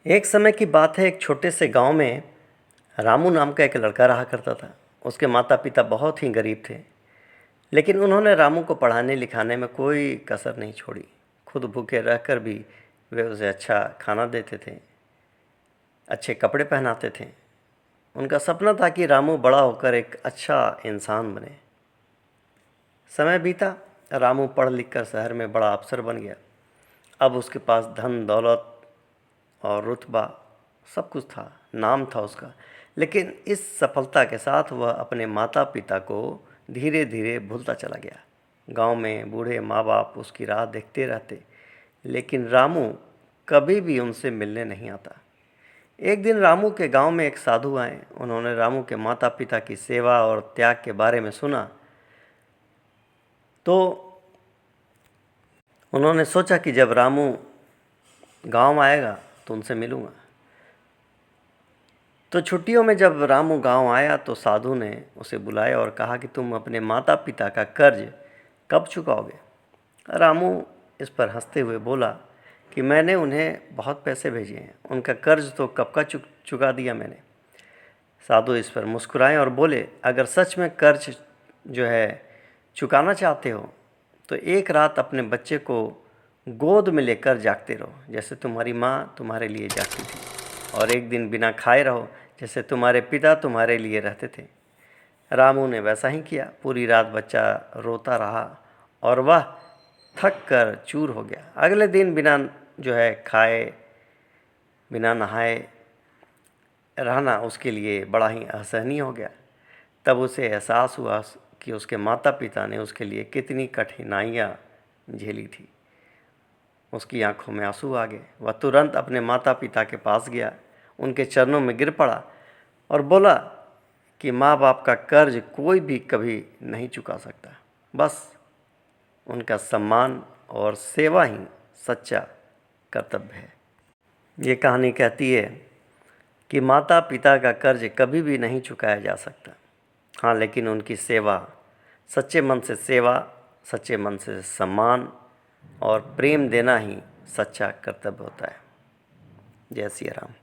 एक समय की बात है, एक छोटे से गांव में रामू नाम का एक लड़का रहा करता था। उसके माता पिता बहुत ही गरीब थे, लेकिन उन्होंने रामू को पढ़ाने लिखाने में कोई कसर नहीं छोड़ी। खुद भूखे रहकर भी वे उसे अच्छा खाना देते थे, अच्छे कपड़े पहनाते थे। उनका सपना था कि रामू बड़ा होकर एक अच्छा इंसान बने। समय बीता, रामू पढ़ लिख कर शहर में बड़ा अफसर बन गया। अब उसके पास धन दौलत और रुतबा सब कुछ था, नाम था उसका। लेकिन इस सफलता के साथ वह अपने माता पिता को धीरे धीरे भूलता चला गया। गांव में बूढ़े माँ बाप उसकी राह देखते रहते, लेकिन रामू कभी भी उनसे मिलने नहीं आता। एक दिन रामू के गांव में एक साधु आए। उन्होंने रामू के माता पिता की सेवा और त्याग के बारे में सुना, तो उन्होंने सोचा कि जब रामू गांव आएगा तो उनसे मिलूंगा। तो छुट्टियों में जब रामू गांव आया तो साधु ने उसे बुलाया और कहा कि तुम अपने माता पिता का कर्ज कब चुकाओगे। रामू इस पर हंसते हुए बोला कि मैंने उन्हें बहुत पैसे भेजे हैं, उनका कर्ज तो कब का चुका दिया मैंने। साधु इस पर मुस्कुराए और बोले, अगर सच में कर्ज जो है चुकाना चाहते हो तो एक रात अपने बच्चे को गोद में लेकर जागते रहो, जैसे तुम्हारी माँ तुम्हारे लिए जागती थी, और एक दिन बिना खाए रहो, जैसे तुम्हारे पिता तुम्हारे लिए रहते थे। रामू ने वैसा ही किया। पूरी रात बच्चा रोता रहा और वह थक कर चूर हो गया। अगले दिन बिना खाए, बिना नहाए रहना उसके लिए बड़ा ही असहनीय हो गया। तब उसे एहसास हुआ कि उसके माता पिता ने उसके लिए कितनी कठिनाइयाँ झेली थी। उसकी आंखों में आंसू आ गए। वह तुरंत अपने माता पिता के पास गया, उनके चरणों में गिर पड़ा और बोला कि माँ बाप का कर्ज कोई भी कभी नहीं चुका सकता, बस उनका सम्मान और सेवा ही सच्चा कर्तव्य है। ये कहानी कहती है कि माता पिता का कर्ज कभी भी नहीं चुकाया जा सकता, हाँ, लेकिन उनकी सेवा, सच्चे मन से सेवा, सच्चे मन से सम्मान और प्रेम देना ही सच्चा कर्तव्य होता है। जय सिया राम।